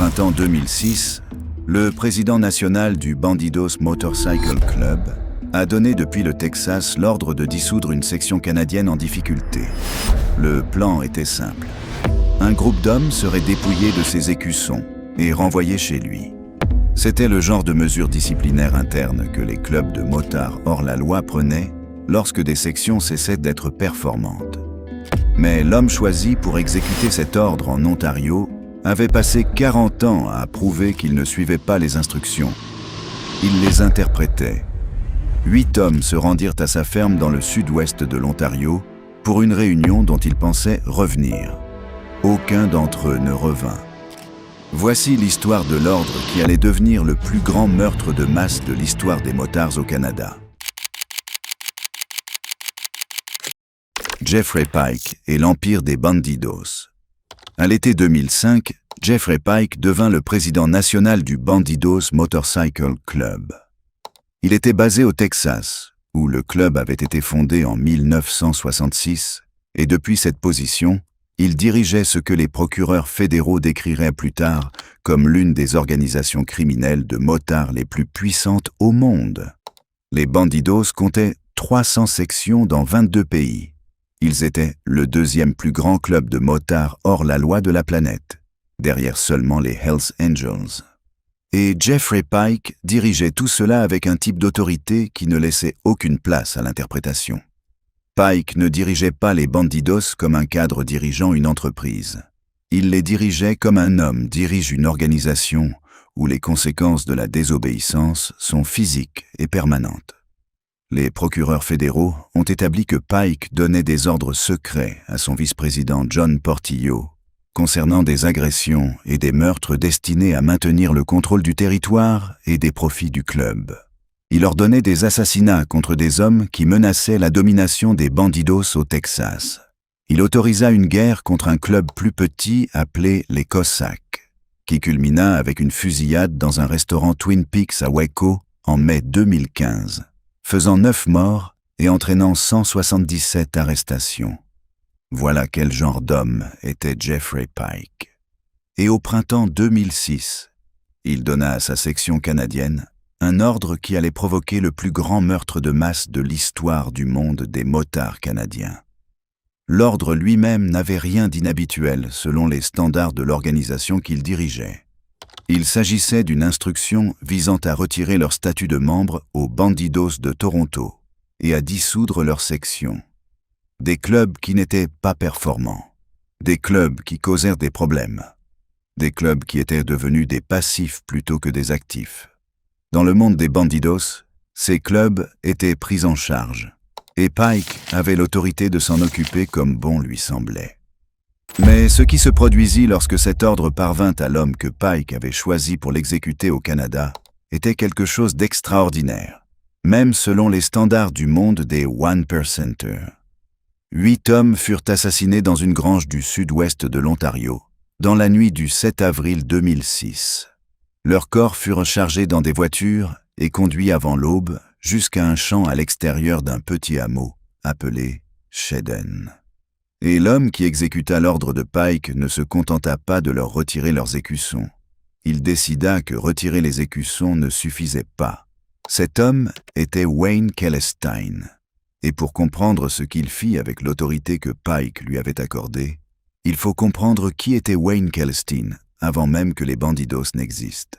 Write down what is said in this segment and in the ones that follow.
printemps 2006, le président national du Bandidos Motorcycle Club a donné depuis le Texas l'ordre de dissoudre une section canadienne en difficulté. Le plan était simple. Un groupe d'hommes serait dépouillé de ses écussons et renvoyé chez lui. C'était le genre de mesure disciplinaire interne que les clubs de motards hors la loi prenaient lorsque des sections cessaient d'être performantes. Mais l'homme choisi pour exécuter cet ordre en Ontario avait passé 40 ans à prouver qu'il ne suivait pas les instructions. Il les interprétait. 8 hommes se rendirent à sa ferme dans le sud-ouest de l'Ontario pour une réunion dont ils pensaient revenir. Aucun d'entre eux ne revint. Voici l'histoire de l'ordre qui allait devenir le plus grand meurtre de masse de l'histoire des motards au Canada. Jeffrey Pike et l'empire des Bandidos. À l'été 2005, Jeffrey Pike devint le président national du Bandidos Motorcycle Club. Il était basé au Texas, où le club avait été fondé en 1966, et depuis cette position, il dirigeait ce que les procureurs fédéraux décriraient plus tard comme l'une des organisations criminelles de motards les plus puissantes au monde. Les Bandidos comptaient 300 sections dans 22 pays. Ils étaient le deuxième plus grand club de motards hors la loi de la planète, derrière seulement les Hells Angels. Et Jeffrey Pike dirigeait tout cela avec un type d'autorité qui ne laissait aucune place à l'interprétation. Pike ne dirigeait pas les Bandidos comme un cadre dirigeant une entreprise. Il les dirigeait comme un homme dirige une organisation où les conséquences de la désobéissance sont physiques et permanentes. Les procureurs fédéraux ont établi que Pike donnait des ordres secrets à son vice-président John Portillo concernant des agressions et des meurtres destinés à maintenir le contrôle du territoire et des profits du club. Il ordonnait des assassinats contre des hommes qui menaçaient la domination des Bandidos au Texas. Il autorisa une guerre contre un club plus petit appelé les Cossacks, qui culmina avec une fusillade dans un restaurant Twin Peaks à Waco en mai 2015. Faisant 9 morts et entraînant 177 arrestations. Voilà quel genre d'homme était Jeffrey Pike. Et au printemps 2006, il donna à sa section canadienne un ordre qui allait provoquer le plus grand meurtre de masse de l'histoire du monde des motards canadiens. L'ordre lui-même n'avait rien d'inhabituel selon les standards de l'organisation qu'il dirigeait. Il s'agissait d'une instruction visant à retirer leur statut de membre aux Bandidos de Toronto et à dissoudre leur section. Des clubs qui n'étaient pas performants, des clubs qui causèrent des problèmes, des clubs qui étaient devenus des passifs plutôt que des actifs. Dans le monde des Bandidos, ces clubs étaient pris en charge, et Pike avait l'autorité de s'en occuper comme bon lui semblait. Mais ce qui se produisit lorsque cet ordre parvint à l'homme que Pike avait choisi pour l'exécuter au Canada était quelque chose d'extraordinaire, même selon les standards du monde des one-percenters. 8 hommes furent assassinés dans une grange du sud-ouest de l'Ontario, dans la nuit du 7 avril 2006. Leurs corps furent chargés dans des voitures et conduits avant l'aube jusqu'à un champ à l'extérieur d'un petit hameau appelé Shedden. Et l'homme qui exécuta l'ordre de Pike ne se contenta pas de leur retirer leurs écussons. Il décida que retirer les écussons ne suffisait pas. Cet homme était Wayne Kelestein. Et pour comprendre ce qu'il fit avec l'autorité que Pike lui avait accordée, il faut comprendre qui était Wayne Kelestein avant même que les Bandidos n'existent.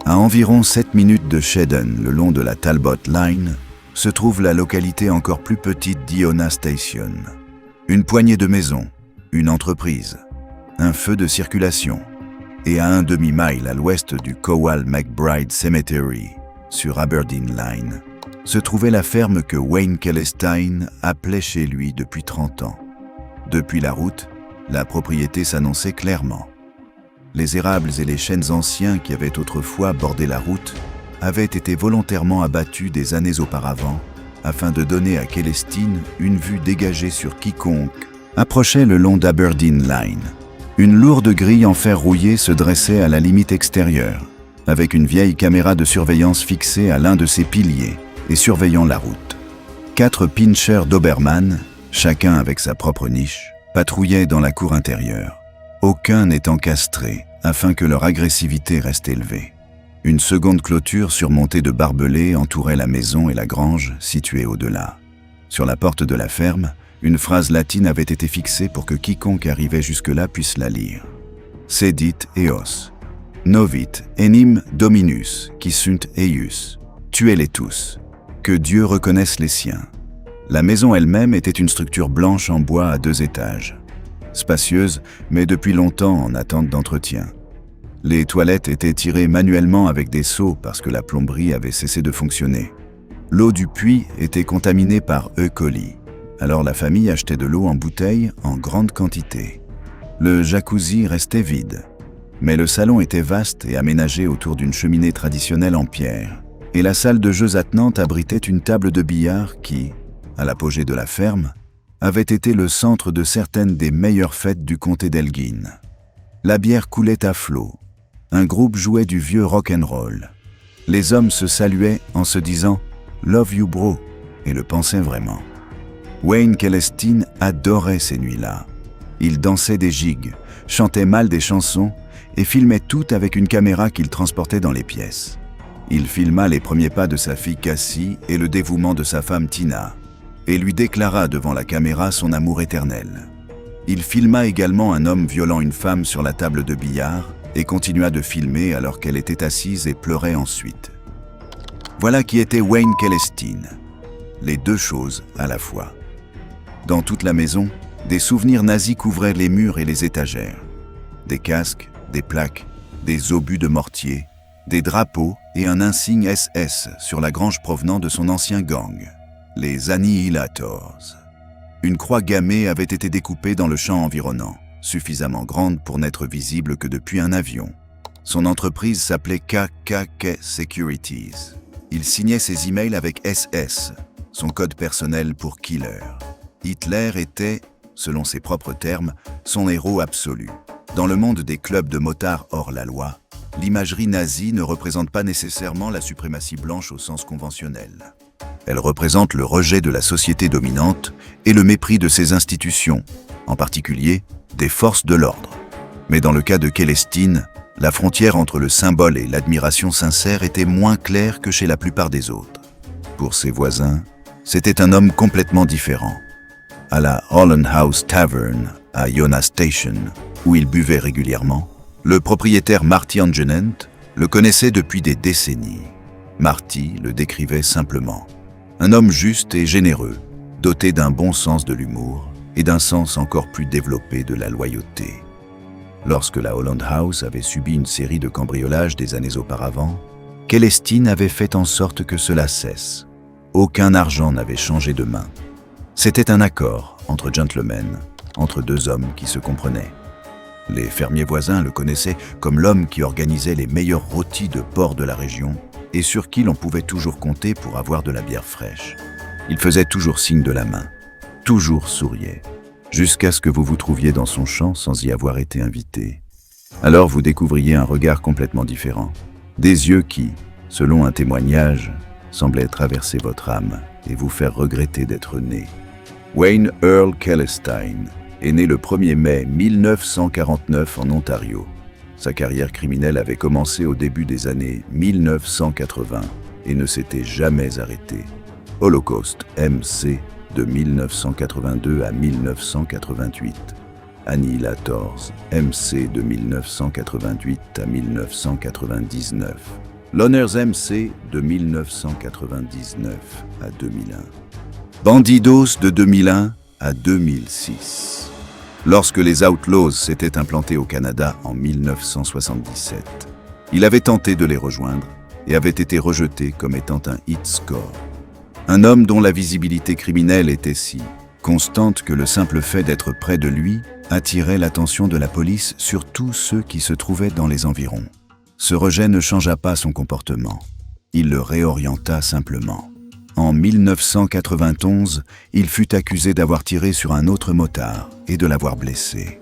À environ 7 minutes de Shedden, le long de la Talbot Line, se trouve la localité encore plus petite d'Iona Station. Une poignée de maisons, une entreprise, un feu de circulation, et à un demi-mile à l'ouest du Cowal McBride Cemetery, sur Aberdeen Line, se trouvait la ferme que Wayne Kelestein appelait chez lui depuis 30 ans. Depuis la route, la propriété s'annonçait clairement. Les érables et les chênes anciens qui avaient autrefois bordé la route avaient été volontairement abattus des années auparavant afin de donner à Kelestein une vue dégagée sur quiconque approchait le long d'Aberdeen Line. Une lourde grille en fer rouillé se dressait à la limite extérieure, avec une vieille caméra de surveillance fixée à l'un de ses piliers et surveillant la route. 4 pinchers Doberman, chacun avec sa propre niche, patrouillaient dans la cour intérieure. aucun n'étant castré afin que leur agressivité reste élevée. Une seconde clôture surmontée de barbelés entourait la maison et la grange située au-delà. Sur la porte de la ferme, une phrase latine avait été fixée pour que quiconque arrivait jusque-là puisse la lire. Sedit eos, novit enim dominus, qui sunt eius. Tuez-les tous. Que Dieu reconnaisse les siens. La maison elle-même était une structure blanche en bois à 2 étages. Spacieuse, mais depuis longtemps en attente d'entretien. Les toilettes étaient tirées manuellement avec des seaux parce que la plomberie avait cessé de fonctionner. L'eau du puits était contaminée par E. coli. Alors la famille achetait de l'eau en bouteilles en grande quantité. Le jacuzzi restait vide. Mais le salon était vaste et aménagé autour d'une cheminée traditionnelle en pierre. Et la salle de jeux attenante abritait une table de billard qui, à l'apogée de la ferme, avait été le centre de certaines des meilleures fêtes du comté d'Elgin. La bière coulait à flot. Un groupe jouait du vieux rock'n'roll. Les hommes se saluaient en se disant « Love you bro » et le pensaient vraiment. Wayne Celestine adorait ces nuits-là. Il dansait des gigs, chantait mal des chansons et filmait tout avec une caméra qu'il transportait dans les pièces. Il filma les premiers pas de sa fille Cassie et le dévouement de sa femme Tina, et lui déclara devant la caméra son amour éternel. Il filma également un homme violant une femme sur la table de billard et continua de filmer alors qu'elle était assise et pleurait ensuite. Voilà qui était Wayne Celestine. Les 2 choses à la fois. Dans toute la maison, des souvenirs nazis couvraient les murs et les étagères. Des casques, des plaques, des obus de mortier, des drapeaux et un insigne SS sur la grange provenant de son ancien gang, les Annihilators. Une croix gammée avait été découpée dans le champ environnant, suffisamment grande pour n'être visible que depuis un avion. Son entreprise s'appelait KKK Securities. Il signait ses emails avec SS, son code personnel pour Killer. Hitler était, selon ses propres termes, son héros absolu. Dans le monde des clubs de motards hors la loi, l'imagerie nazie ne représente pas nécessairement la suprématie blanche au sens conventionnel. Elle représente le rejet de la société dominante et le mépris de ses institutions, en particulier des forces de l'ordre. Mais dans le cas de Celestine, la frontière entre le symbole et l'admiration sincère était moins claire que chez la plupart des autres. Pour ses voisins, c'était un homme complètement différent. À la Holland House Tavern, à Iona Station, où il buvait régulièrement, le propriétaire Marty Angenent le connaissait depuis des décennies. Marty le décrivait simplement. Un homme juste et généreux, doté d'un bon sens de l'humour et d'un sens encore plus développé de la loyauté. Lorsque la Holland House avait subi une série de cambriolages des années auparavant, Celestine avait fait en sorte que cela cesse. Aucun argent n'avait changé de main. C'était un accord entre gentlemen, entre 2 hommes qui se comprenaient. Les fermiers voisins le connaissaient comme l'homme qui organisait les meilleurs rôtis de porc de la région et sur qui l'on pouvait toujours compter pour avoir de la bière fraîche. Il faisait toujours signe de la main, toujours souriait, jusqu'à ce que vous vous trouviez dans son champ sans y avoir été invité. Alors vous découvriez un regard complètement différent, des yeux qui, selon un témoignage, semblaient traverser votre âme et vous faire regretter d'être né. Wayne Earl Celestine est né le 1er mai 1949 en Ontario. Sa carrière criminelle avait commencé au début des années 1980 et ne s'était jamais arrêtée. Holocaust MC de 1982 à 1988. Annihilators MC de 1988 à 1999. Loners MC de 1999 à 2001. Bandidos de 2001 à 2006. Lorsque les Outlaws s'étaient implantés au Canada en 1977, il avait tenté de les rejoindre et avait été rejeté comme étant un hit score. Un homme dont la visibilité criminelle était si constante que le simple fait d'être près de lui attirait l'attention de la police sur tous ceux qui se trouvaient dans les environs. Ce rejet ne changea pas son comportement. Il le réorienta simplement. En 1991, il fut accusé d'avoir tiré sur un autre motard et de l'avoir blessé.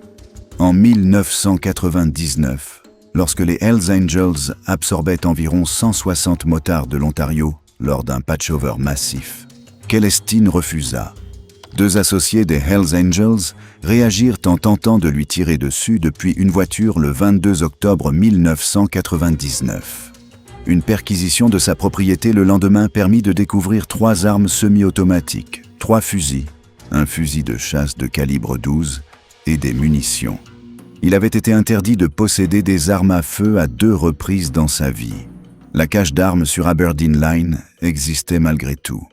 En 1999, lorsque les Hells Angels absorbaient environ 160 motards de l'Ontario lors d'un patchover massif, Celestine refusa. 2 associés des Hells Angels réagirent en tentant de lui tirer dessus depuis une voiture le 22 octobre 1999. Une perquisition de sa propriété le lendemain permit de découvrir 3 armes semi-automatiques, 3 fusils, un fusil de chasse de calibre 12 et des munitions. Il avait été interdit de posséder des armes à feu à 2 reprises dans sa vie. La cache d'armes sur Aberdeen Line existait malgré tout.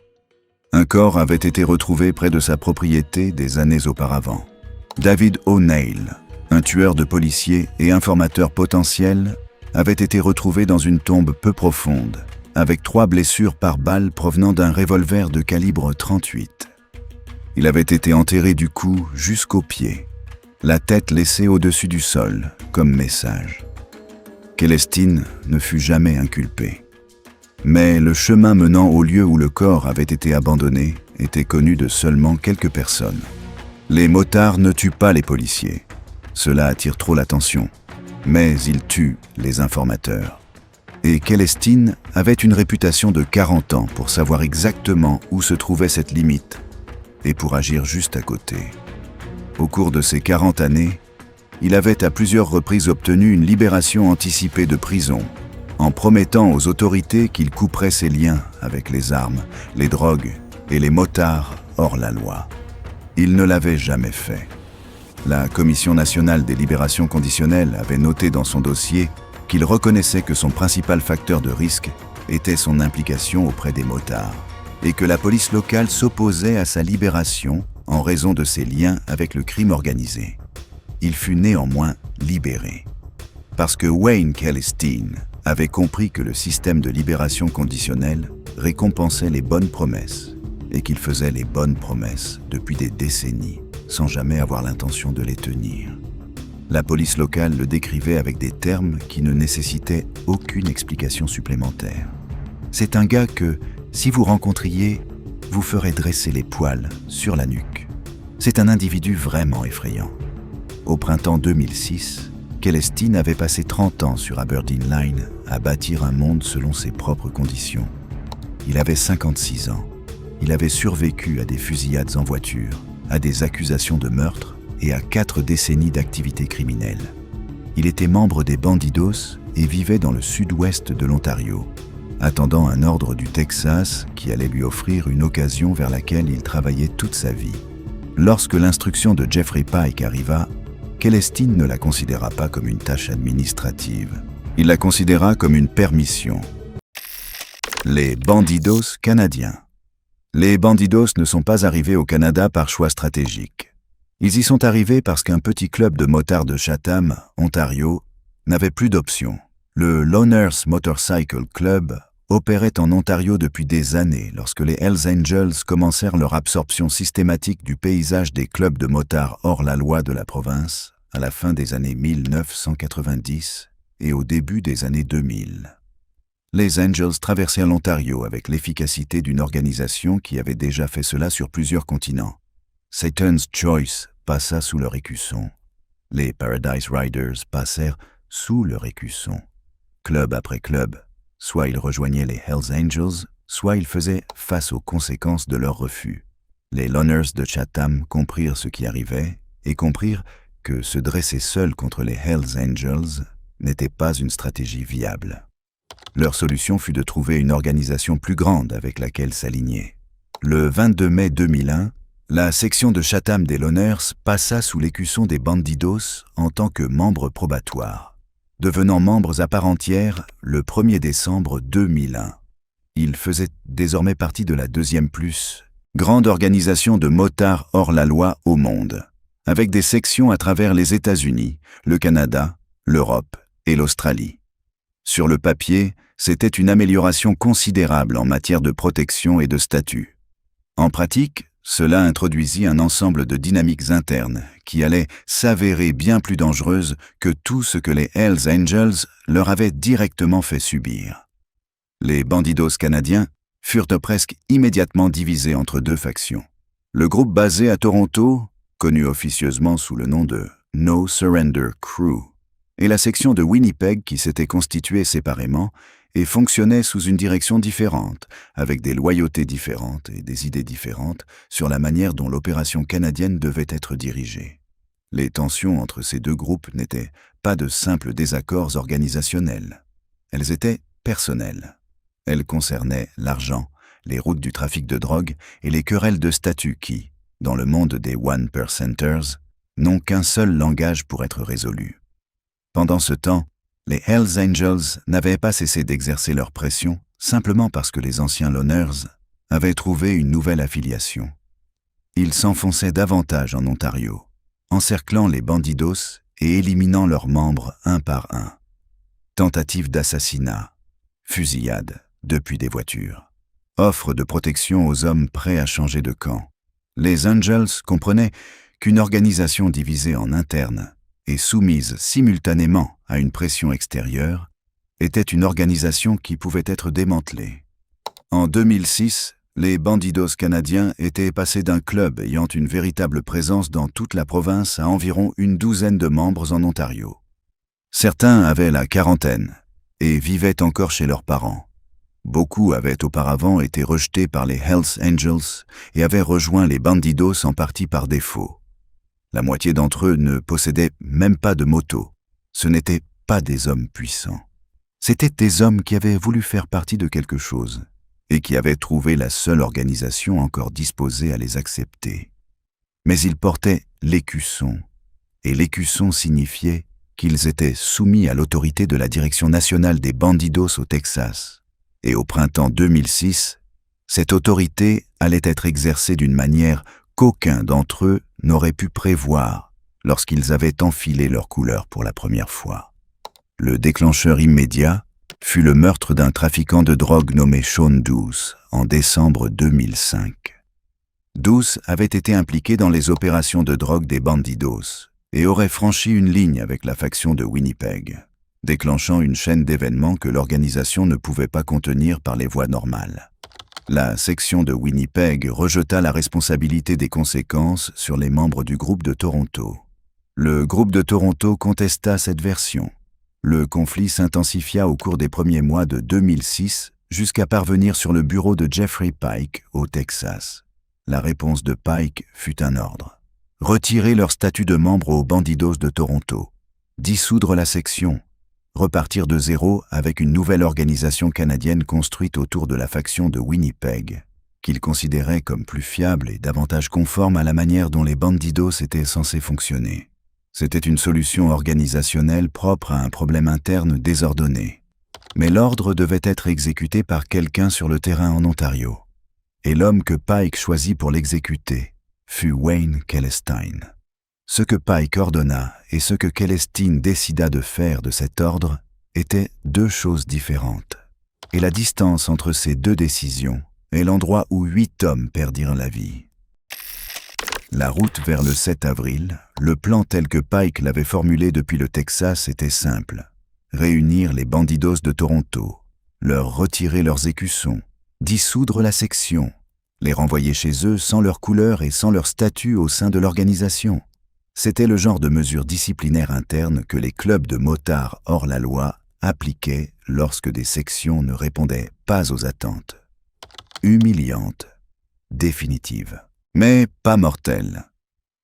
Un corps avait été retrouvé près de sa propriété des années auparavant. David O'Neill, un tueur de policiers et informateur potentiel, avait été retrouvé dans une tombe peu profonde, avec 3 blessures par balle provenant d'un revolver de calibre 38. Il avait été enterré du cou jusqu'aux pieds, la tête laissée au-dessus du sol, comme message. Celestine ne fut jamais inculpé. Mais le chemin menant au lieu où le corps avait été abandonné était connu de seulement quelques personnes. Les motards ne tuent pas les policiers. Cela attire trop l'attention. Mais ils tuent les informateurs. Et Celestine avait une réputation de 40 ans pour savoir exactement où se trouvait cette limite et pour agir juste à côté. Au cours de ces 40 années, il avait à plusieurs reprises obtenu une libération anticipée de prison, en promettant aux autorités qu'il couperait ses liens avec les armes, les drogues et les motards hors la loi. Il ne l'avait jamais fait. La Commission nationale des libérations conditionnelles avait noté dans son dossier qu'il reconnaissait que son principal facteur de risque était son implication auprès des motards et que la police locale s'opposait à sa libération en raison de ses liens avec le crime organisé. Il fut néanmoins libéré. Parce que Wayne Celestine avait compris que le système de libération conditionnelle récompensait les bonnes promesses et qu'il faisait les bonnes promesses depuis des décennies sans jamais avoir l'intention de les tenir. La police locale le décrivait avec des termes qui ne nécessitaient aucune explication supplémentaire. C'est un gars que, si vous rencontriez, vous ferait dresser les poils sur la nuque. C'est un individu vraiment effrayant. Au printemps 2006, Celestine avait passé 30 ans sur Aberdeen Line à bâtir un monde selon ses propres conditions. Il avait 56 ans. Il avait survécu à des fusillades en voiture, à des accusations de meurtre et à 4 décennies d'activité criminelle. Il était membre des Bandidos et vivait dans le sud-ouest de l'Ontario, attendant un ordre du Texas qui allait lui offrir une occasion vers laquelle il travaillait toute sa vie. Lorsque l'instruction de Jeffrey Pike arriva, Celestine ne la considéra pas comme une tâche administrative. Il la considéra comme une permission. Les Bandidos canadiens. Les Bandidos ne sont pas arrivés au Canada par choix stratégique. Ils y sont arrivés parce qu'un petit club de motards de Chatham, Ontario, n'avait plus d'option. Le Loners Motorcycle Club opérait en Ontario depuis des années lorsque les Hells Angels commencèrent leur absorption systématique du paysage des clubs de motards hors la loi de la province à la fin des années 1990 et au début des années 2000. Les Angels traversèrent l'Ontario avec l'efficacité d'une organisation qui avait déjà fait cela sur plusieurs continents. Satan's Choice passa sous leur écusson. Les Paradise Riders passèrent sous leur écusson. Club après club, soit ils rejoignaient les Hells Angels, soit ils faisaient face aux conséquences de leur refus. Les Loners de Chatham comprirent ce qui arrivait et comprirent que se dresser seul contre les Hells Angels n'était pas une stratégie viable. Leur solution fut de trouver une organisation plus grande avec laquelle s'aligner. Le 22 mai 2001, la section de Chatham des Loners passa sous l'écusson des Bandidos en tant que membre probatoire, devenant membres à part entière le 1er décembre 2001. Ils faisaient désormais partie de la 2e+, grande organisation de motards hors la loi au monde, avec des sections à travers les États-Unis, le Canada, l'Europe et l'Australie. Sur le papier, c'était une amélioration considérable en matière de protection et de statut. En pratique, cela introduisit un ensemble de dynamiques internes qui allaient s'avérer bien plus dangereuses que tout ce que les Hells Angels leur avaient directement fait subir. Les Bandidos canadiens furent presque immédiatement divisés entre 2 factions. Le groupe basé à Toronto, connu officieusement sous le nom de No Surrender Crew, et la section de Winnipeg qui s'était constituée séparément et fonctionnaient sous une direction différente, avec des loyautés différentes et des idées différentes sur la manière dont l'opération canadienne devait être dirigée. Les tensions entre ces deux groupes n'étaient pas de simples désaccords organisationnels. Elles étaient personnelles. Elles concernaient l'argent, les routes du trafic de drogue et les querelles de statut qui, dans le monde des One Percenters, n'ont qu'un seul langage pour être résolus. Pendant ce temps, les Hells Angels n'avaient pas cessé d'exercer leur pression simplement parce que les anciens Loners avaient trouvé une nouvelle affiliation. Ils s'enfonçaient davantage en Ontario, encerclant les bandidos et éliminant leurs membres un par un. Tentatives d'assassinat, fusillades depuis des voitures, offres de protection aux hommes prêts à changer de camp. Les Angels comprenaient qu'une organisation divisée en interne et soumise simultanément à une pression extérieure était une organisation qui pouvait être démantelée. En 2006, les Bandidos canadiens étaient passés d'un club ayant une véritable présence dans toute la province à environ une douzaine de membres en Ontario. Certains avaient la quarantaine et vivaient encore chez leurs parents. Beaucoup avaient auparavant été rejetés par les Hells Angels et avaient rejoint les Bandidos en partie par défaut. La moitié d'entre eux ne possédaient même pas de moto. Ce n'étaient pas des hommes puissants. C'étaient des hommes qui avaient voulu faire partie de quelque chose et qui avaient trouvé la seule organisation encore disposée à les accepter. Mais ils portaient l'écusson, et l'écusson signifiait qu'ils étaient soumis à l'autorité de la Direction nationale des Bandidos au Texas. Et au printemps 2006, cette autorité allait être exercée d'une manière qu'aucun d'entre eux n'aurait pu prévoir lorsqu'ils avaient enfilé leur couleur pour la première fois. Le déclencheur immédiat fut le meurtre d'un trafiquant de drogue nommé Sean Douce en décembre 2005. Douce avait été impliqué dans les opérations de drogue des Bandidos et aurait franchi une ligne avec la faction de Winnipeg, déclenchant une chaîne d'événements que l'organisation ne pouvait pas contenir par les voies normales. La section de Winnipeg rejeta la responsabilité des conséquences sur les membres du groupe de Toronto. Le groupe de Toronto contesta cette version. Le conflit s'intensifia au cours des premiers mois de 2006 jusqu'à parvenir sur le bureau de Jeffrey Pike au Texas. La réponse de Pike fut un ordre. Retirer leur statut de membre aux Bandidos de Toronto, dissoudre la section, repartir de zéro avec une nouvelle organisation canadienne construite autour de la faction de Winnipeg, qu'il considérait comme plus fiable et davantage conforme à la manière dont les Bandidos étaient censés fonctionner. C'était une solution organisationnelle propre à un problème interne désordonné. Mais l'ordre devait être exécuté par quelqu'un sur le terrain en Ontario. Et l'homme que Pike choisit pour l'exécuter fut Wayne Kelestein. Ce que Pike ordonna et ce que Kelestein décida de faire de cet ordre étaient deux choses différentes. Et la distance entre ces deux décisions est l'endroit où 8 hommes perdirent la vie. La route vers le 7 avril, le plan tel que Pike l'avait formulé depuis le Texas était simple. Réunir les Bandidos de Toronto, leur retirer leurs écussons, dissoudre la section, les renvoyer chez eux sans leur couleur et sans leur statut au sein de l'organisation. C'était le genre de mesure disciplinaire interne que les clubs de motards hors la loi appliquaient lorsque des sections ne répondaient pas aux attentes. Humiliante, définitive, mais pas mortelle.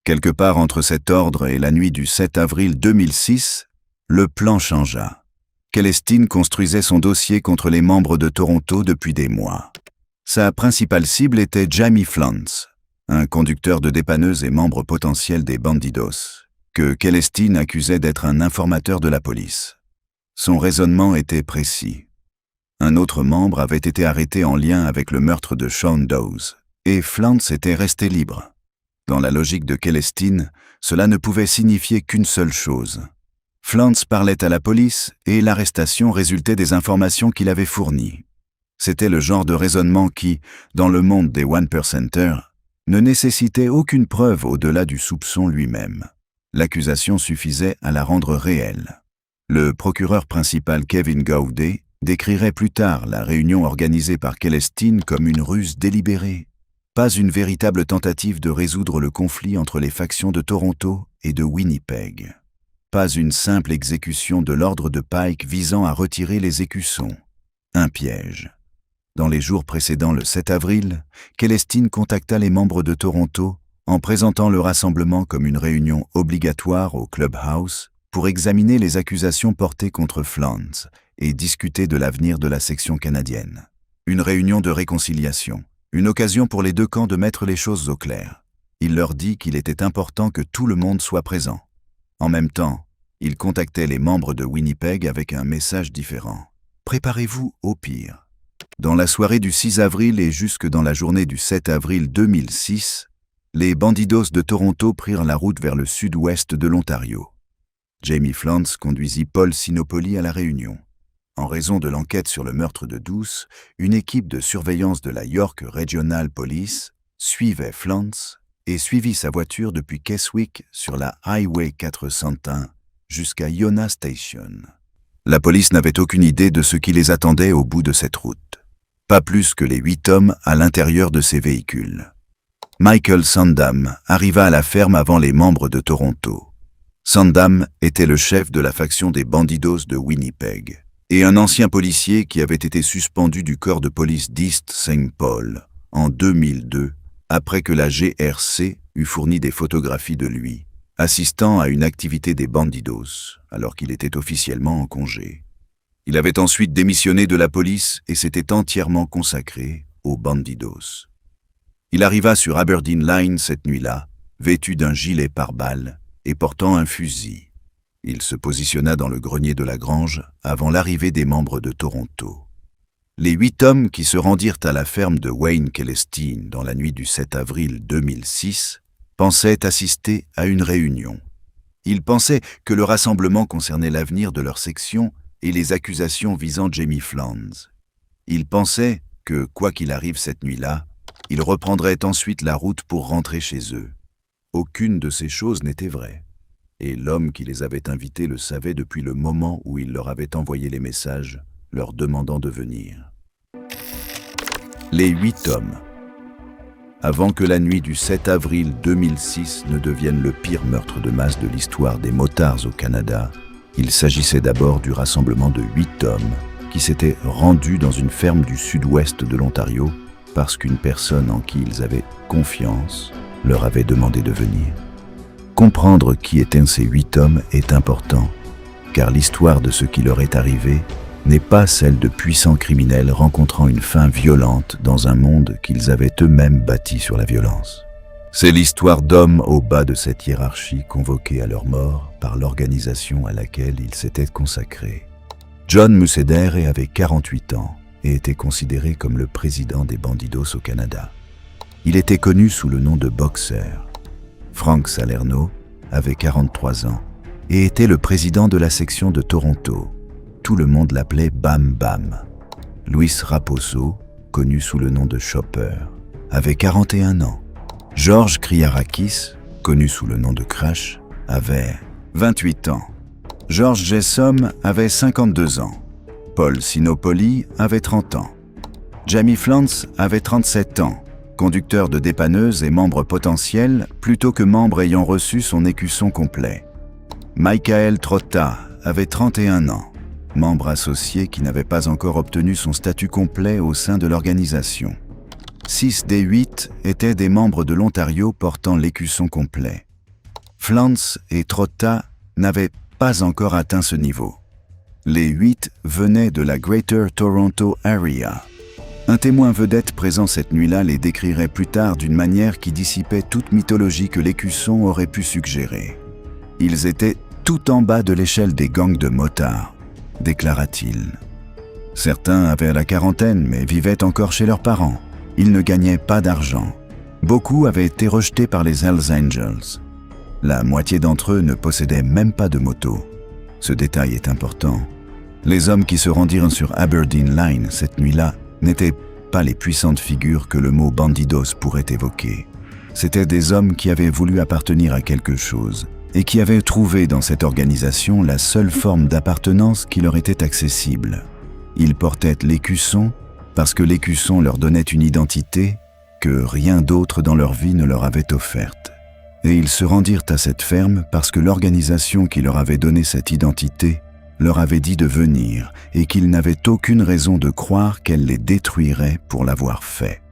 Quelque part entre cet ordre et la nuit du 7 avril 2006, le plan changea. Kelestein construisait son dossier contre les membres de Toronto depuis des mois. Sa principale cible était Jamie Flantz, un conducteur de dépanneuse et membre potentiel des Bandidos, que Kelestein accusait d'être un informateur de la police. Son raisonnement était précis. Un autre membre avait été arrêté en lien avec le meurtre de Sean Douce, et Flantz était resté libre. Dans la logique de Kelestein, cela ne pouvait signifier qu'une seule chose. Flantz parlait à la police et l'arrestation résultait des informations qu'il avait fournies. C'était le genre de raisonnement qui, dans le monde des One Percenters, ne nécessitait aucune preuve au-delà du soupçon lui-même. L'accusation suffisait à la rendre réelle. Le procureur principal Kevin Gowday décrirait plus tard la réunion organisée par Kelestein comme une ruse délibérée, pas une véritable tentative de résoudre le conflit entre les factions de Toronto et de Winnipeg, pas une simple exécution de l'ordre de Pike visant à retirer les écussons. Un piège. Dans les jours précédant le 7 avril, Celestine contacta les membres de Toronto en présentant le rassemblement comme une réunion obligatoire au Clubhouse pour examiner les accusations portées contre Flans et discuter de l'avenir de la section canadienne. Une réunion de réconciliation, une occasion pour les deux camps de mettre les choses au clair. Il leur dit qu'il était important que tout le monde soit présent. En même temps, il contactait les membres de Winnipeg avec un message différent. Préparez-vous au pire. Dans la soirée du 6 avril et jusque dans la journée du 7 avril 2006, les Bandidos de Toronto prirent la route vers le sud-ouest de l'Ontario. Jamie Flans conduisit Paul Sinopoli à la réunion. En raison de l'enquête sur le meurtre de Douce, une équipe de surveillance de la York Regional Police suivait Flans et suivit sa voiture depuis Keswick sur la Highway 401 jusqu'à Yonah Station. La police n'avait aucune idée de ce qui les attendait au bout de cette route. Pas plus que les 8 hommes à l'intérieur de ces véhicules. Michael Sandam arriva à la ferme avant les membres de Toronto. Sandam était le chef de la faction des Bandidos de Winnipeg et un ancien policier qui avait été suspendu du corps de police d'East St. Paul en 2002 après que la GRC eut fourni des photographies de lui, assistant à une activité des Bandidos alors qu'il était officiellement en congé. Il avait ensuite démissionné de la police et s'était entièrement consacré aux Bandidos. Il arriva sur Aberdeen Line cette nuit-là, vêtu d'un gilet pare-balles et portant un fusil. Il se positionna dans le grenier de la grange avant l'arrivée des membres de Toronto. Les 8 hommes qui se rendirent à la ferme de Wayne Celestine dans la nuit du 7 avril 2006 pensaient assister à une réunion. Ils pensaient que le rassemblement concernait l'avenir de leur section et les accusations visant Jamie Flans. Ils pensaient que, quoi qu'il arrive cette nuit-là, ils reprendraient ensuite la route pour rentrer chez eux. Aucune de ces choses n'était vraie, et l'homme qui les avait invités le savait depuis le moment où il leur avait envoyé les messages, leur demandant de venir. Les 8 hommes. Avant que la nuit du 7 avril 2006 ne devienne le pire meurtre de masse de l'histoire des motards au Canada, il s'agissait d'abord du rassemblement de 8 hommes qui s'étaient rendus dans une ferme du sud-ouest de l'Ontario parce qu'une personne en qui ils avaient confiance leur avait demandé de venir. Comprendre qui étaient ces 8 hommes est important, car l'histoire de ce qui leur est arrivé n'est pas celle de puissants criminels rencontrant une fin violente dans un monde qu'ils avaient eux-mêmes bâti sur la violence. C'est l'histoire d'hommes au bas de cette hiérarchie convoqués à leur mort par l'organisation à laquelle ils s'étaient consacrés. John Musseder avait 48 ans et était considéré comme le président des Bandidos au Canada. Il était connu sous le nom de Boxer. Frank Salerno avait 43 ans et était le président de la section de Toronto. Tout le monde l'appelait Bam Bam. Luis Raposo, connu sous le nom de Chopper, avait 41 ans. George Kriarakis, connu sous le nom de Crash, avait 28 ans. George Jessom avait 52 ans. Paul Sinopoli avait 30 ans. Jamie Flans avait 37 ans, conducteur de dépanneuse et membre potentiel plutôt que membre ayant reçu son écusson complet. Michael Trotta avait 31 ans, membre associé qui n'avait pas encore obtenu son statut complet au sein de l'organisation. 6 des 8 étaient des membres de l'Ontario portant l'écusson complet. Flans et Trotta n'avaient pas encore atteint ce niveau. Les 8 venaient de la Greater Toronto Area. Un témoin vedette présent cette nuit-là les décrirait plus tard d'une manière qui dissipait toute mythologie que l'écusson aurait pu suggérer. Ils étaient tout en bas de l'échelle des gangs de motards, déclara-t-il. Certains avaient la quarantaine mais vivaient encore chez leurs parents. Ils ne gagnaient pas d'argent. Beaucoup avaient été rejetés par les Hells Angels. La moitié d'entre eux ne possédaient même pas de moto. Ce détail est important. Les hommes qui se rendirent sur Aberdeen Line cette nuit-là n'étaient pas les puissantes figures que le mot bandidos pourrait évoquer. C'étaient des hommes qui avaient voulu appartenir à quelque chose et qui avaient trouvé dans cette organisation la seule forme d'appartenance qui leur était accessible. Ils portaient l'écusson parce que l'écusson leur donnait une identité que rien d'autre dans leur vie ne leur avait offerte. Et ils se rendirent à cette ferme parce que l'organisation qui leur avait donné cette identité leur avait dit de venir et qu'ils n'avaient aucune raison de croire qu'elle les détruirait pour l'avoir fait.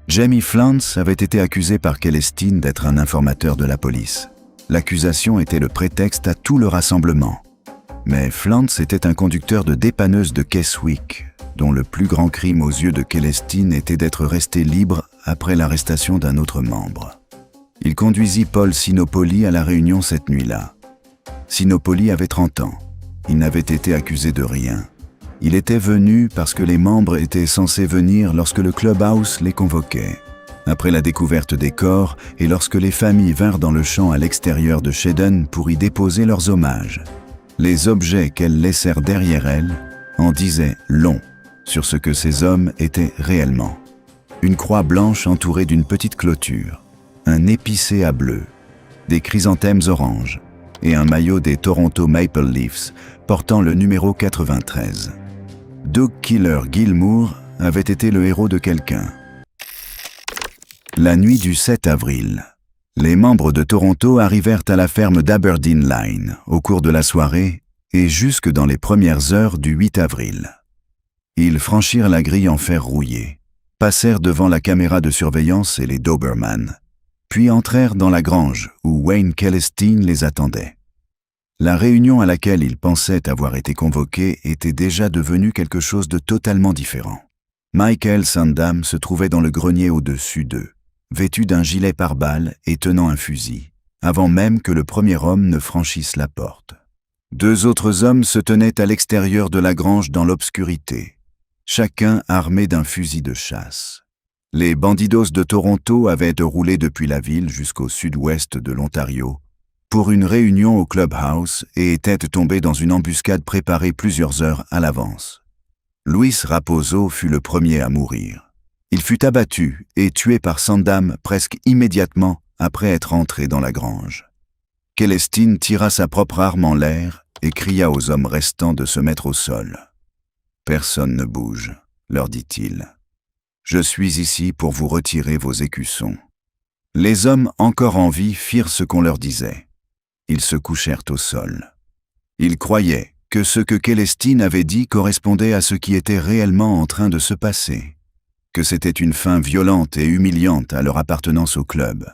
Jamie Flants avait été accusé par Celestine d'être un informateur de la police. L'accusation était le prétexte à tout le rassemblement. Mais Flants était un conducteur de dépanneuse de Keswick, dont le plus grand crime aux yeux de Celestine était d'être resté libre après l'arrestation d'un autre membre. Il conduisit Paul Sinopoli à la réunion cette nuit-là. Sinopoli avait 30 ans. Il n'avait été accusé de rien. Il était venu parce que les membres étaient censés venir lorsque le clubhouse les convoquait. Après la découverte des corps et lorsque les familles vinrent dans le champ à l'extérieur de Shedden pour y déposer leurs hommages. Les objets qu'elles laissèrent derrière elles en disaient long sur ce que ces hommes étaient réellement. Une croix blanche entourée d'une petite clôture, un épicé à bleu, des chrysanthèmes oranges et un maillot des Toronto Maple Leafs portant le numéro 93. Doug Killer Gilmour avait été le héros de quelqu'un. La nuit du 7 avril, les membres de Toronto arrivèrent à la ferme d'Aberdeen Line au cours de la soirée et jusque dans les premières heures du 8 avril. Ils franchirent la grille en fer rouillé, passèrent devant la caméra de surveillance et les Doberman, puis entrèrent dans la grange où Wayne Celestine les attendait. La réunion à laquelle ils pensaient avoir été convoqués était déjà devenue quelque chose de totalement différent. Michael Sandam se trouvait dans le grenier au-dessus d'eux, vêtu d'un gilet pare-balles et tenant un fusil, avant même que le premier homme ne franchisse la porte. 2 autres hommes se tenaient à l'extérieur de la grange dans l'obscurité, chacun armé d'un fusil de chasse. Les bandidos de Toronto avaient roulé depuis la ville jusqu'au sud-ouest de l'Ontario pour une réunion au clubhouse et étaient tombés dans une embuscade préparée plusieurs heures à l'avance. Luis Raposo fut le premier à mourir. Il fut abattu et tué par Sandam presque immédiatement après être entré dans la grange. Celestine tira sa propre arme en l'air et cria aux hommes restants de se mettre au sol. « Personne ne bouge, leur dit-il. Je suis ici pour vous retirer vos écussons. » Les hommes encore en vie firent ce qu'on leur disait. Ils se couchèrent au sol. Ils croyaient que ce que Celestine avait dit correspondait à ce qui était réellement en train de se passer, que c'était une fin violente et humiliante à leur appartenance au club,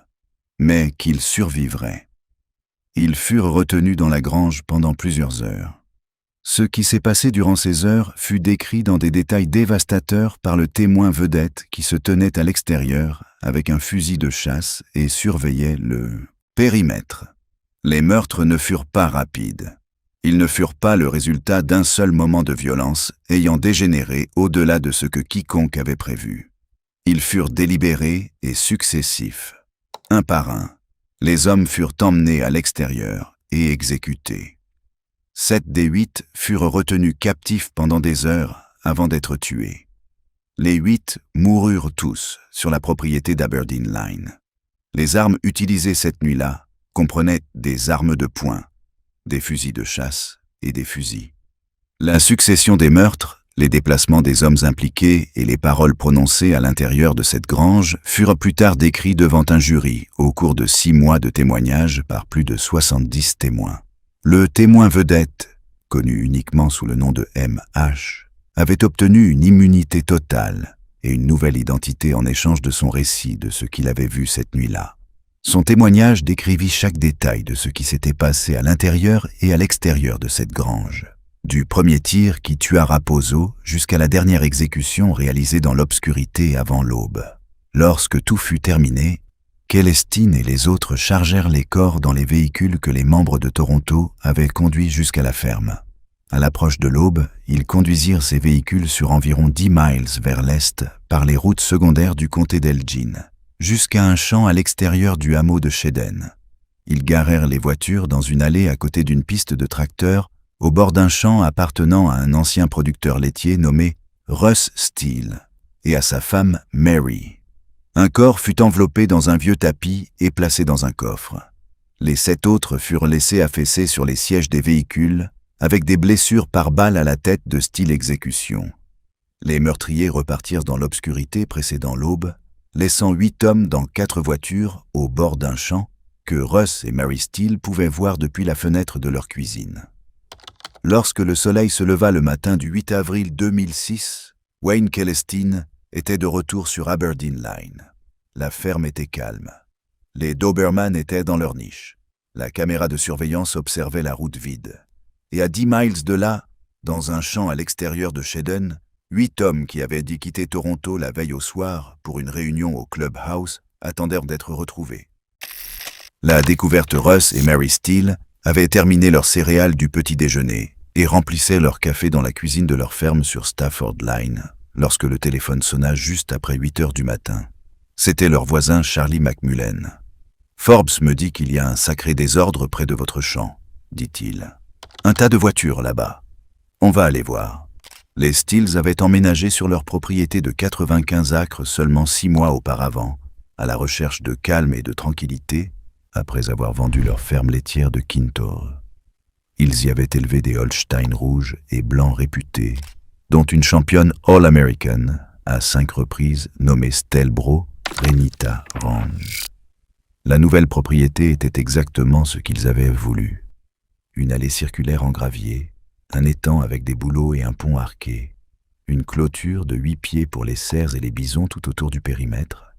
mais qu'ils survivraient. Ils furent retenus dans la grange pendant plusieurs heures. Ce qui s'est passé durant ces heures fut décrit dans des détails dévastateurs par le témoin vedette qui se tenait à l'extérieur avec un fusil de chasse et surveillait le périmètre. Les meurtres ne furent pas rapides. Ils ne furent pas le résultat d'un seul moment de violence ayant dégénéré au-delà de ce que quiconque avait prévu. Ils furent délibérés et successifs. Un par un, les hommes furent emmenés à l'extérieur et exécutés. 7 des 8 furent retenus captifs pendant des heures avant d'être tués. Les 8 moururent tous sur la propriété d'Aberdeen Line. Les armes utilisées cette nuit-là comprenaient des armes de poing, des fusils de chasse et des fusils. La succession des meurtres, les déplacements des hommes impliqués et les paroles prononcées à l'intérieur de cette grange furent plus tard décrits devant un jury au cours de 6 mois de témoignages par plus de 70 témoins. Le témoin vedette, connu uniquement sous le nom de M.H., avait obtenu une immunité totale et une nouvelle identité en échange de son récit de ce qu'il avait vu cette nuit-là. Son témoignage décrivit chaque détail de ce qui s'était passé à l'intérieur et à l'extérieur de cette grange, du premier tir qui tua Raposo jusqu'à la dernière exécution réalisée dans l'obscurité avant l'aube. Lorsque tout fut terminé, Celestine et les autres chargèrent les corps dans les véhicules que les membres de Toronto avaient conduits jusqu'à la ferme. À l'approche de l'aube, ils conduisirent ces véhicules sur environ 10 miles vers l'est par les routes secondaires du comté d'Elgin, jusqu'à un champ à l'extérieur du hameau de Shedden. Ils garèrent les voitures dans une allée à côté d'une piste de tracteurs au bord d'un champ appartenant à un ancien producteur laitier nommé Russ Steele et à sa femme Mary. Un corps fut enveloppé dans un vieux tapis et placé dans un coffre. Les 7 autres furent laissés affaissés sur les sièges des véhicules avec des blessures par balle à la tête de style exécution. Les meurtriers repartirent dans l'obscurité précédant l'aube, laissant 8 hommes dans 4 voitures au bord d'un champ que Russ et Mary Steele pouvaient voir depuis la fenêtre de leur cuisine. Lorsque le soleil se leva le matin du 8 avril 2006, Wayne Celestine était de retour sur Aberdeen Line. La ferme était calme. Les Doberman étaient dans leur niche. La caméra de surveillance observait la route vide. Et à 10 miles de là, dans un champ à l'extérieur de Shedden, 8 hommes qui avaient dû quitter Toronto la veille au soir pour une réunion au Clubhouse attendèrent d'être retrouvés. La découverte Russ et Mary Steele avaient terminé leur céréales du petit déjeuner et remplissaient leur café dans la cuisine de leur ferme sur Stafford Line lorsque le téléphone sonna juste après 8 heures du matin. C'était leur voisin Charlie McMullen. « Forbes me dit qu'il y a un sacré désordre près de votre champ, dit-il. Un tas de voitures là-bas. On va aller voir. » Les Steels avaient emménagé sur leur propriété de 95 acres seulement 6 mois auparavant, à la recherche de calme et de tranquillité, après avoir vendu leur ferme laitière de Kintore. Ils y avaient élevé des Holstein rouges et blancs réputés, dont une championne All-American, à 5 reprises nommée Stelbro Renita Range. La nouvelle propriété était exactement ce qu'ils avaient voulu. Une allée circulaire en gravier, un étang avec des bouleaux et un pont arqué, une clôture de 8 pieds pour les cerfs et les bisons tout autour du périmètre,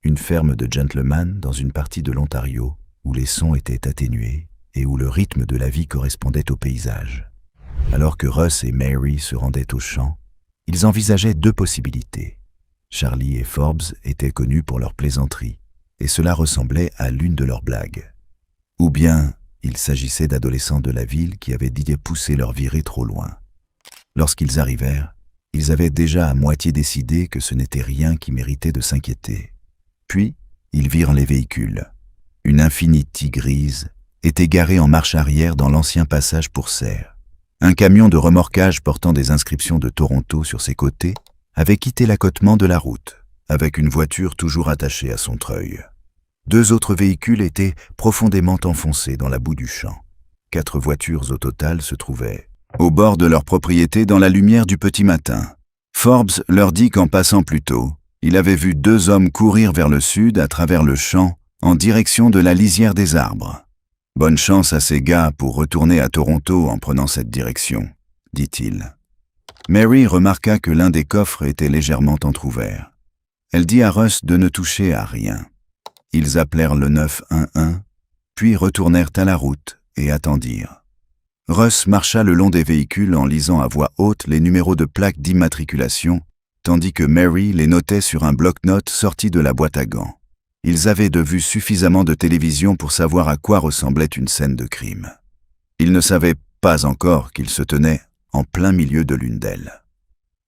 une ferme de gentleman dans une partie de l'Ontario où les sons étaient atténués et où le rythme de la vie correspondait au paysage. Alors que Russ et Mary se rendaient au champ, ils envisageaient 2 possibilités. Charlie et Forbes étaient connus pour leur plaisanterie, et cela ressemblait à l'une de leurs blagues. Ou bien, il s'agissait d'adolescents de la ville qui avaient dit pousser leur virée trop loin. Lorsqu'ils arrivèrent, ils avaient déjà à moitié décidé que ce n'était rien qui méritait de s'inquiéter. Puis, ils virent les véhicules. Une Infiniti grise était garée en marche arrière dans l'ancien passage pour cerfs. Un camion de remorquage portant des inscriptions de Toronto sur ses côtés avait quitté l'accotement de la route, avec une voiture toujours attachée à son treuil. 2 autres véhicules étaient profondément enfoncés dans la boue du champ. 4 voitures au total se trouvaient au bord de leur propriété dans la lumière du petit matin. Forbes leur dit qu'en passant plus tôt, il avait vu 2 hommes courir vers le sud à travers le champ en direction de la lisière des arbres. « Bonne chance à ces gars pour retourner à Toronto en prenant cette direction, » dit-il. Mary remarqua que l'un des coffres était légèrement entrouvert. Elle dit à Russ de ne toucher à rien. Ils appelèrent le 911, puis retournèrent à la route et attendirent. Russ marcha le long des véhicules en lisant à voix haute les numéros de plaques d'immatriculation, tandis que Mary les notait sur un bloc-notes sorti de la boîte à gants. Ils avaient de vue suffisamment de télévision pour savoir à quoi ressemblait une scène de crime. Ils ne savaient pas encore qu'ils se tenaient en plein milieu de l'une d'elles.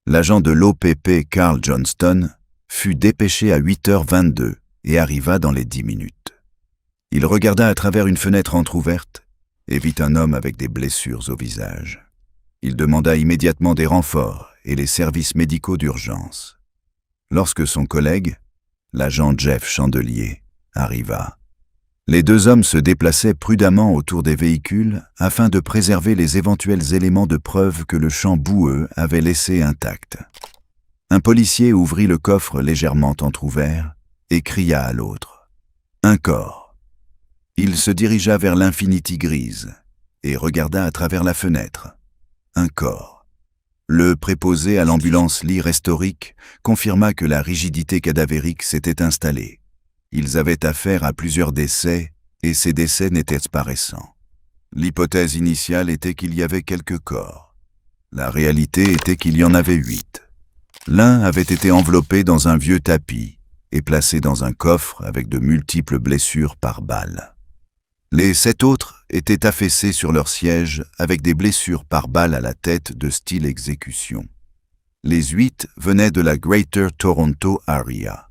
L'agent de l'OPP Carl Johnston fut dépêché à 8h22 et arriva dans les 10 minutes. Il regarda à travers une fenêtre entr'ouverte et vit un homme avec des blessures au visage. Il demanda immédiatement des renforts et les services médicaux d'urgence. Lorsque son collègue, l'agent Jeff Chandelier, arriva, les 2 hommes se déplaçaient prudemment autour des véhicules afin de préserver les éventuels éléments de preuve que le champ boueux avait laissés intacts. Un policier ouvrit le coffre légèrement entrouvert et cria à l'autre « Un corps !» Il se dirigea vers l'Infiniti grise et regarda à travers la fenêtre. Un corps. Le préposé à l'ambulance Lee Historique confirma que la rigidité cadavérique s'était installée. Ils avaient affaire à plusieurs décès et ces décès n'étaient pas récents. L'hypothèse initiale était qu'il y avait quelques corps. La réalité était qu'il y en avait 8. L'un avait été enveloppé dans un vieux tapis et placé dans un coffre avec de multiples blessures par balle. Les 7 autres étaient affaissés sur leur siège avec des blessures par balle à la tête de style exécution. Les 8 venaient de la Greater Toronto Area.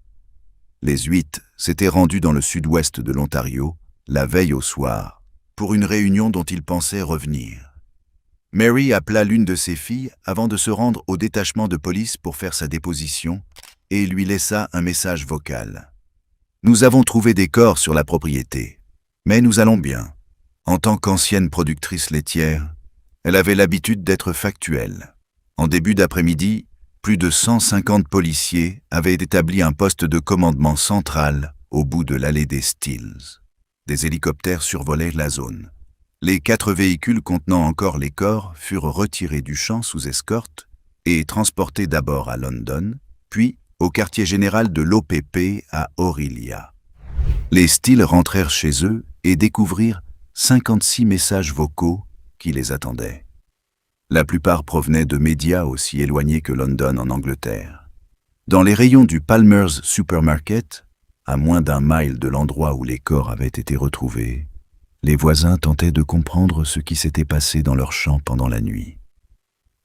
Les 8 s'étaient rendus dans le sud-ouest de l'Ontario, la veille au soir, pour une réunion dont ils pensaient revenir. Mary appela l'une de ses filles avant de se rendre au détachement de police pour faire sa déposition et lui laissa un message vocal. « Nous avons trouvé des corps sur la propriété, mais nous allons bien. » En tant qu'ancienne productrice laitière, elle avait l'habitude d'être factuelle. En début d'après-midi, plus de 150 policiers avaient établi un poste de commandement central au bout de l'allée des Steels. Des hélicoptères survolaient la zone. Les 4 véhicules contenant encore les corps furent retirés du champ sous escorte et transportés d'abord à London, puis au quartier général de l'OPP à Orillia. Les Steele rentrèrent chez eux et découvrirent 56 messages vocaux qui les attendaient. La plupart provenaient de médias aussi éloignés que London en Angleterre. Dans les rayons du Palmer's Supermarket, à moins d'1 mile de l'endroit où les corps avaient été retrouvés, les voisins tentaient de comprendre ce qui s'était passé dans leur champ pendant la nuit.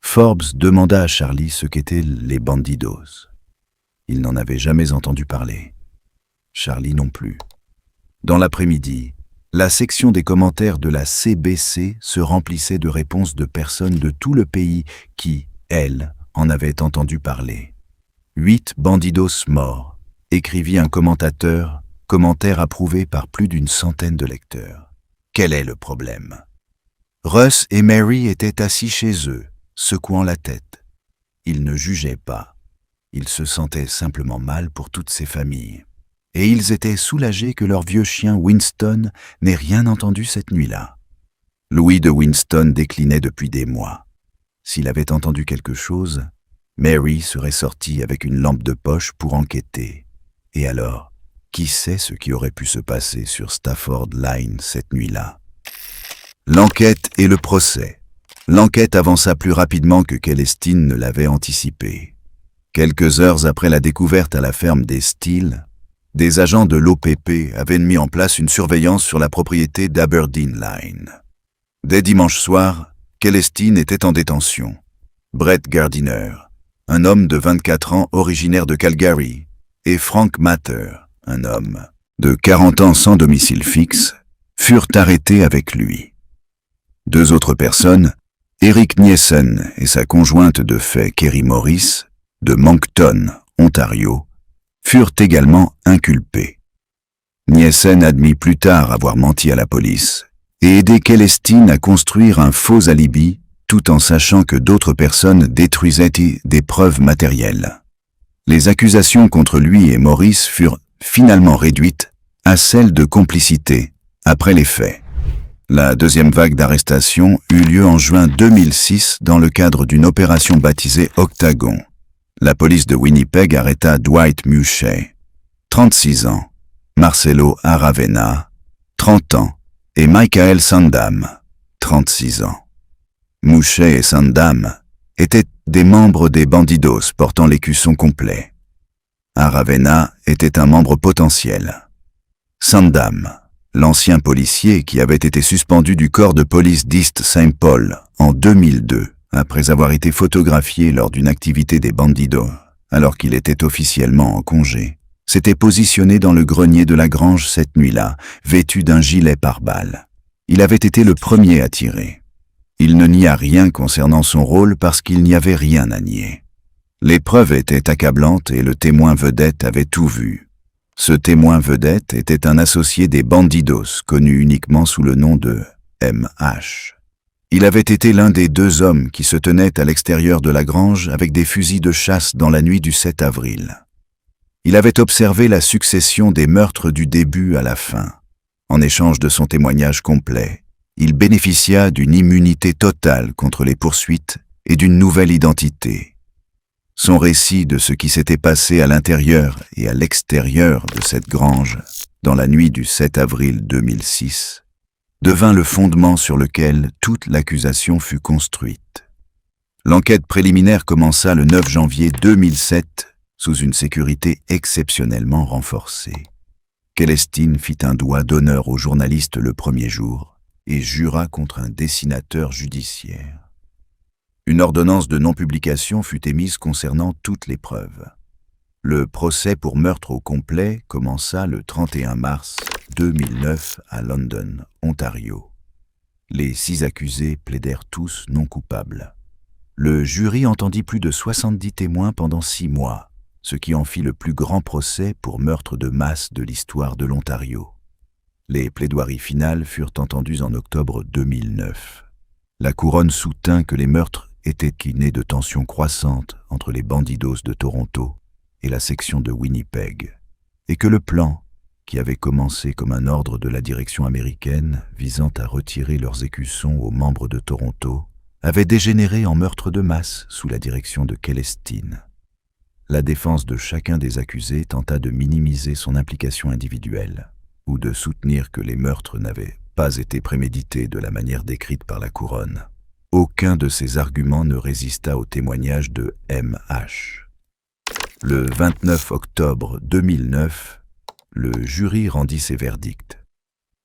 Forbes demanda à Charlie ce qu'étaient les bandidos. Il n'en avait jamais entendu parler. Charlie non plus. Dans l'après-midi, la section des commentaires de la CBC se remplissait de réponses de personnes de tout le pays qui, elles, en avaient entendu parler. 8 bandidos morts, écrivit un commentateur, commentaire approuvé par plus d'une centaine de lecteurs. Quel est le problème? Russ et Mary étaient assis chez eux, secouant la tête. Ils ne jugeaient pas. Ils se sentaient simplement mal pour toutes ces familles. Et ils étaient soulagés que leur vieux chien Winston n'ait rien entendu cette nuit-là. Louis de Winston déclinait depuis des mois. S'il avait entendu quelque chose, Mary serait sortie avec une lampe de poche pour enquêter. Et alors, qui sait ce qui aurait pu se passer sur Stafford Line cette nuit-là? L'enquête et le procès. L'enquête avança plus rapidement que Celestine ne l'avait anticipé. Quelques heures après la découverte à la ferme des Steele, des agents de l'OPP avaient mis en place une surveillance sur la propriété d'Aberdeen Line. Dès dimanche soir, Celestine était en détention. Brett Gardiner, un homme de 24 ans originaire de Calgary, et Frank Mather, un homme de 40 ans sans domicile fixe, furent arrêtés avec lui. 2 autres personnes, Eric Nielsen et sa conjointe de fait Kerry Morris, de Moncton, Ontario, furent également inculpés. Nielsen admit plus tard avoir menti à la police et aidé Celestine à construire un faux alibi tout en sachant que d'autres personnes détruisaient des preuves matérielles. Les accusations contre lui et Maurice furent finalement réduites à celles de complicité après les faits. La deuxième vague d'arrestations eut lieu en juin 2006 dans le cadre d'une opération baptisée Octagon. La police de Winnipeg arrêta Dwight Muchet, 36 ans, Marcelo Aravena, 30 ans, et Michael Sandam, 36 ans. Muchet et Sandam étaient des membres des Bandidos portant l'écusson complet. Aravena était un membre potentiel. Sandam, l'ancien policier qui avait été suspendu du corps de police d'East St. Paul en 2002, après avoir été photographié lors d'une activité des Bandidos, alors qu'il était officiellement en congé, s'était positionné dans le grenier de la grange cette nuit-là, vêtu d'un gilet pare-balles. Il avait été le premier à tirer. Il ne nia rien concernant son rôle parce qu'il n'y avait rien à nier. Les preuves étaient accablantes et le témoin vedette avait tout vu. Ce témoin vedette était un associé des Bandidos, connu uniquement sous le nom de M.H. Il avait été l'un des 2 hommes qui se tenaient à l'extérieur de la grange avec des fusils de chasse dans la nuit du 7 avril. Il avait observé la succession des meurtres du début à la fin. En échange de son témoignage complet, il bénéficia d'une immunité totale contre les poursuites et d'une nouvelle identité. Son récit de ce qui s'était passé à l'intérieur et à l'extérieur de cette grange dans la nuit du 7 avril 2006 devint le fondement sur lequel toute l'accusation fut construite. L'enquête préliminaire commença le 9 janvier 2007 sous une sécurité exceptionnellement renforcée. Celestine fit un doigt d'honneur aux journalistes le premier jour et jura contre un dessinateur judiciaire. Une ordonnance de non-publication fut émise concernant toutes les preuves. Le procès pour meurtre au complet commença le 31 mars 2009 à London, Ontario. Les 6 accusés plaidèrent tous non coupables. Le jury entendit plus de 70 témoins pendant 6 mois, ce qui en fit le plus grand procès pour meurtre de masse de l'histoire de l'Ontario. Les plaidoiries finales furent entendues en octobre 2009. La couronne soutint que les meurtres étaient nés de tensions croissantes entre les Bandidos de Toronto et la section de Winnipeg, et que le plan, qui avait commencé comme un ordre de la direction américaine visant à retirer leurs écussons aux membres de Toronto, avait dégénéré en meurtre de masse sous la direction de Celestine. La défense de chacun des accusés tenta de minimiser son implication individuelle ou de soutenir que les meurtres n'avaient pas été prémédités de la manière décrite par la couronne. Aucun de ces arguments ne résista au témoignage de M.H. Le 29 octobre 2009, le jury rendit ses verdicts.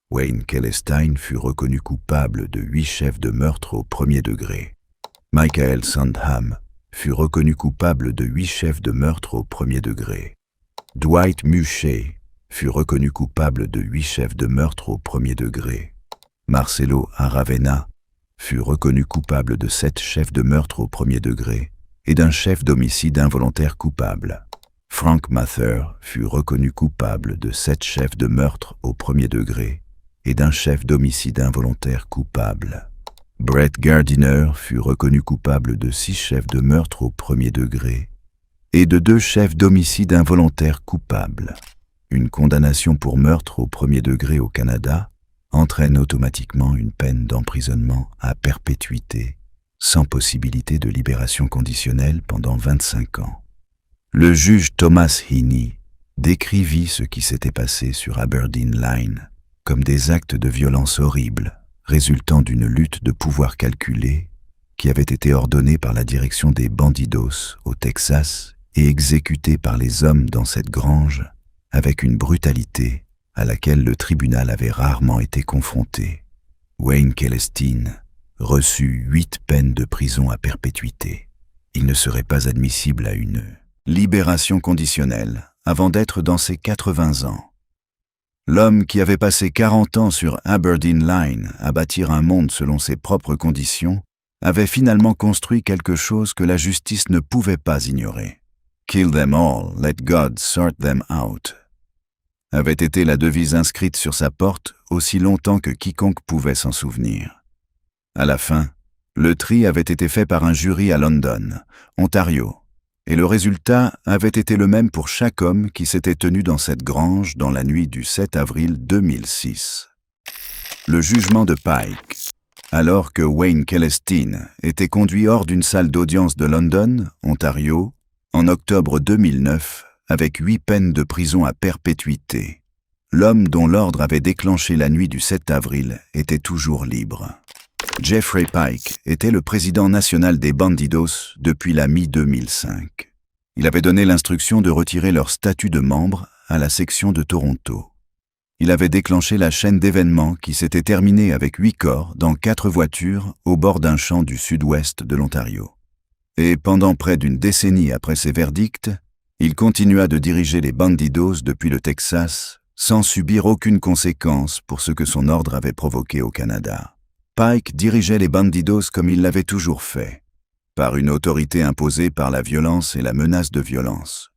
Wayne Celestine fut reconnu coupable de 8 chefs de meurtre au premier degré. Michael Sandham fut reconnu coupable de 8 chefs de meurtre au premier degré. Dwight Muchet fut reconnu coupable de 8 chefs de meurtre au premier degré. Marcelo Aravena fut reconnu coupable de 7 chefs de meurtre au premier degré et d'un chef d'homicide involontaire coupable. Frank Mather fut reconnu coupable de 7 chefs de meurtre au premier degré et d'un chef d'homicide involontaire coupable. Brett Gardiner fut reconnu coupable de 6 chefs de meurtre au premier degré et de 2 chefs d'homicide involontaire coupables. Une condamnation pour meurtre au premier degré au Canada entraîne automatiquement une peine d'emprisonnement à perpétuité, sans possibilité de libération conditionnelle pendant 25 ans. Le juge Thomas Heaney décrivit ce qui s'était passé sur Aberdeen Line comme des actes de violence horribles, résultant d'une lutte de pouvoir calculée qui avait été ordonnée par la direction des Bandidos au Texas et exécutée par les hommes dans cette grange avec une brutalité à laquelle le tribunal avait rarement été confronté. Wayne Celestine reçut 8 peines de prison à perpétuité. Il ne serait pas admissible à une libération conditionnelle avant d'être dans ses 80 ans. L'homme qui avait passé 40 ans sur Aberdeen Line à bâtir un monde selon ses propres conditions avait finalement construit quelque chose que la justice ne pouvait pas ignorer. « Kill them all, let God sort them out » avait été la devise inscrite sur sa porte aussi longtemps que quiconque pouvait s'en souvenir. À la fin, le tri avait été fait par un jury à London, Ontario, et le résultat avait été le même pour chaque homme qui s'était tenu dans cette grange dans la nuit du 7 avril 2006. Le jugement de Pike, alors que Wayne Celestine était conduit hors d'une salle d'audience de London, Ontario, en octobre 2009, avec 8 peines de prison à perpétuité. L'homme dont l'ordre avait déclenché la nuit du 7 avril était toujours libre. Jeffrey Pike était le président national des Bandidos depuis la mi-2005. Il avait donné l'instruction de retirer leur statut de membre à la section de Toronto. Il avait déclenché la chaîne d'événements qui s'était terminée avec 8 corps dans 4 voitures au bord d'un champ du sud-ouest de l'Ontario. Et pendant près d'une décennie après ces verdicts, il continua de diriger les Bandidos depuis le Texas sans subir aucune conséquence pour ce que son ordre avait provoqué au Canada. Pike dirigeait les Bandidos comme il l'avait toujours fait, par une autorité imposée par la violence et la menace de violence.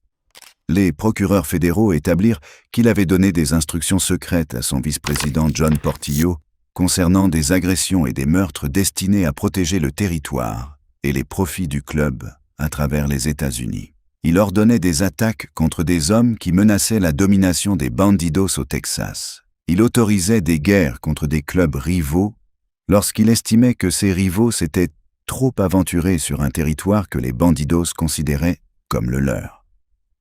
Les procureurs fédéraux établirent qu'il avait donné des instructions secrètes à son vice-président John Portillo concernant des agressions et des meurtres destinés à protéger le territoire et les profits du club à travers les États-Unis. Il ordonnait des attaques contre des hommes qui menaçaient la domination des Bandidos au Texas. Il autorisait des guerres contre des clubs rivaux lorsqu'il estimait que ces rivaux s'étaient trop aventurés sur un territoire que les Bandidos considéraient comme le leur.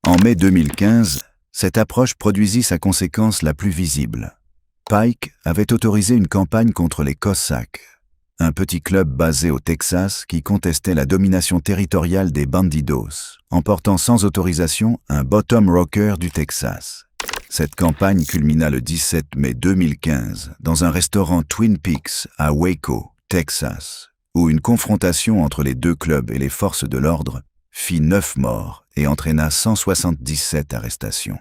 En mai 2015, cette approche produisit sa conséquence la plus visible. Pike avait autorisé une campagne contre les Cossacks, un petit club basé au Texas qui contestait la domination territoriale des Bandidos, en portant sans autorisation un bottom rocker du Texas. Cette campagne culmina le 17 mai 2015 dans un restaurant Twin Peaks à Waco, Texas, où une confrontation entre les deux clubs et les forces de l'ordre fit 9 morts et entraîna 177 arrestations.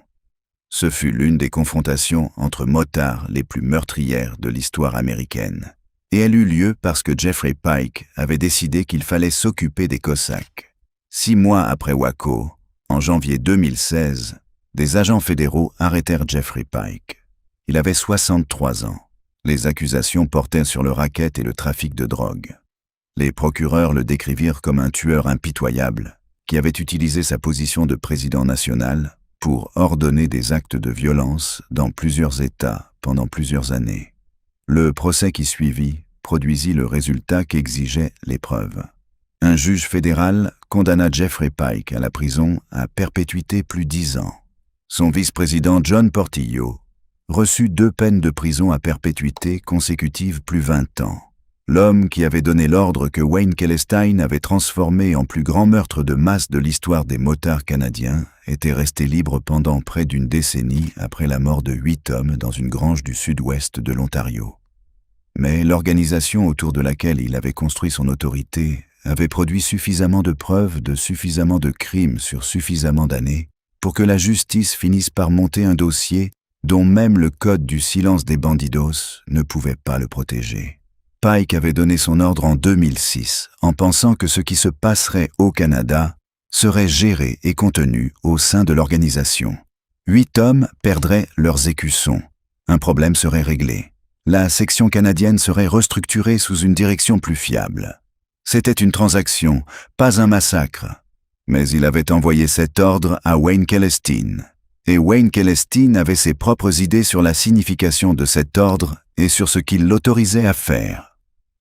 Ce fut l'une des confrontations entre motards les plus meurtrières de l'histoire américaine. Et elle eut lieu parce que Jeffrey Pike avait décidé qu'il fallait s'occuper des Cossacks. 6 mois après Waco, en janvier 2016, des agents fédéraux arrêtèrent Jeffrey Pike. Il avait 63 ans. Les accusations portaient sur le racket et le trafic de drogue. Les procureurs le décrivirent comme un tueur impitoyable qui avait utilisé sa position de président national pour ordonner des actes de violence dans plusieurs États pendant plusieurs années. Le procès qui suivit produisit le résultat qu'exigeaient les preuves. Un juge fédéral condamna Jeffrey Pike à la prison à perpétuité plus 10 ans. Son vice-président John Portillo reçut 2 peines de prison à perpétuité consécutives plus 20 ans. L'homme qui avait donné l'ordre que Wayne Kelestein avait transformé en plus grand meurtre de masse de l'histoire des motards canadiens était resté libre pendant près d'une décennie après la mort de 8 hommes dans une grange du sud-ouest de l'Ontario. Mais l'organisation autour de laquelle il avait construit son autorité avait produit suffisamment de preuves de suffisamment de crimes sur suffisamment d'années pour que la justice finisse par monter un dossier dont même le code du silence des bandidos ne pouvait pas le protéger. Pike avait donné son ordre en 2006 en pensant que ce qui se passerait au Canada serait géré et contenu au sein de l'organisation. 8 hommes perdraient leurs écussons. Un problème serait réglé. La section canadienne serait restructurée sous une direction plus fiable. C'était une transaction, pas un massacre. Mais il avait envoyé cet ordre à Wayne Kelestein. Et Wayne Kelestein avait ses propres idées sur la signification de cet ordre et sur ce qu'il l'autorisait à faire.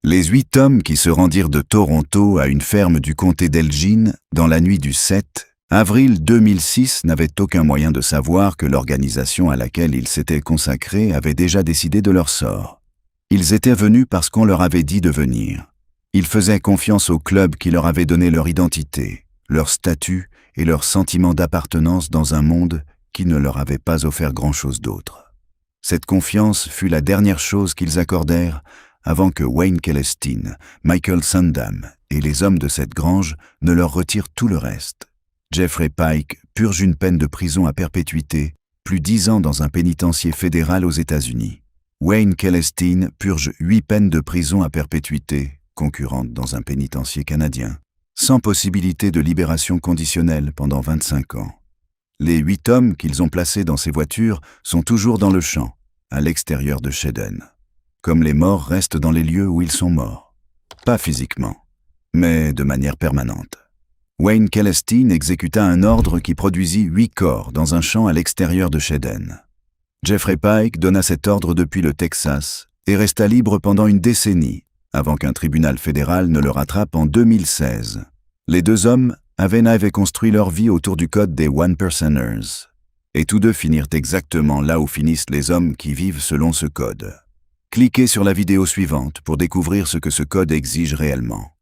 Les 8 hommes qui se rendirent de Toronto à une ferme du comté d'Elgin dans la nuit du 7 avril 2006 n'avaient aucun moyen de savoir que l'organisation à laquelle ils s'étaient consacrés avait déjà décidé de leur sort. Ils étaient venus parce qu'on leur avait dit de venir. Ils faisaient confiance au club qui leur avait donné leur identité, leur statut et leur sentiment d'appartenance dans un monde qui ne leur avait pas offert grand-chose d'autre. Cette confiance fut la dernière chose qu'ils accordèrent avant que Wayne Kelestein, Michael Sundam et les hommes de cette grange ne leur retirent tout le reste. Jeffrey Pike purge une peine de prison à perpétuité, plus 10 ans dans un pénitencier fédéral aux États-Unis. Wayne Kelestein purge 8 peines de prison à perpétuité, concurrentes dans un pénitencier canadien, sans possibilité de libération conditionnelle pendant 25 ans. Les 8 hommes qu'ils ont placés dans ces voitures sont toujours dans le champ, à l'extérieur de Sheden. Comme les morts restent dans les lieux où ils sont morts. Pas physiquement, mais de manière permanente. Wayne Kelestein exécuta un ordre qui produisit 8 corps dans un champ à l'extérieur de Sheden. Jeffrey Pike donna cet ordre depuis le Texas et resta libre pendant une décennie, avant qu'un tribunal fédéral ne le rattrape en 2016. Les 2 hommes avaient construit leur vie autour du code des one-percenters, et tous 2 finirent exactement là où finissent les hommes qui vivent selon ce code. Cliquez sur la vidéo suivante pour découvrir ce que ce code exige réellement.